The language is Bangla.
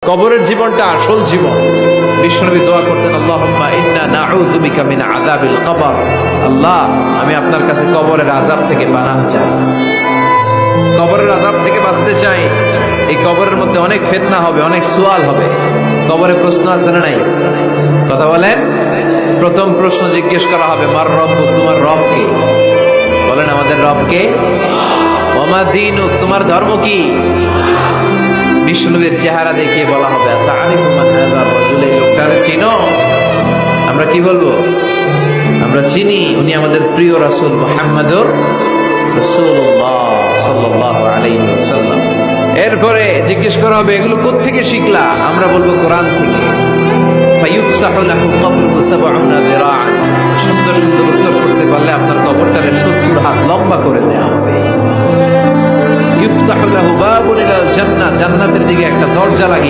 কবরের জীবনটা আসল জীবন। বিশ্বনবী দোয়া করতেন, আল্লাহুম্মা ইন্না নাউযু বিকা মিন আযাবিল কবর। আল্লাহ, আমি আপনার কাছে কবরের আযাব থেকে পানাহ চাই, কবরের আযাব থেকে বাঁচতে চাই। এই কবরের মধ্যে অনেক ফিতনা হবে, অনেক সুয়াল হবে। কবরে প্রশ্ন আছে না নাই? কথা বলেন। প্রথম প্রশ্ন জিজ্ঞেস করা হবে, মার রব্বুক, তোমার রব কে? বলেন, আমাদের রব কে? ওয়া মা দীনুক, তোমার ধর্ম কি? বিশ্বনবীর চেহারা দেখিয়ে বলা হবে, তাআরিফু মান হাযা রাজুল, এই লোকটারে চিনো? আমরা কি বলবো? আমরা চিনি, উনি আমাদের প্রিয় রাসূল মুহাম্মদুর রাসূলুল্লাহ সাল্লাল্লাহু আলাইহি ওয়াসাল্লাম। এরপরে জিজ্ঞেস করা হবে, এগুলো কোত্থেকে শিখলা? আমরা বলবো কোরআন থেকে। ফায়ুফসাহু লাহু কবরুহু ৭০ যিরাআন, সুন্দর সুন্দর উত্তর করতে পারলে আপনার কবরটারে ৭০ হাত লম্বা করে দেওয়া হবে। ইফতাহু লাহু বাবুন ইলাল জান্নাহ, জান্নাতের দিকে একটা দরজা লাগিয়ে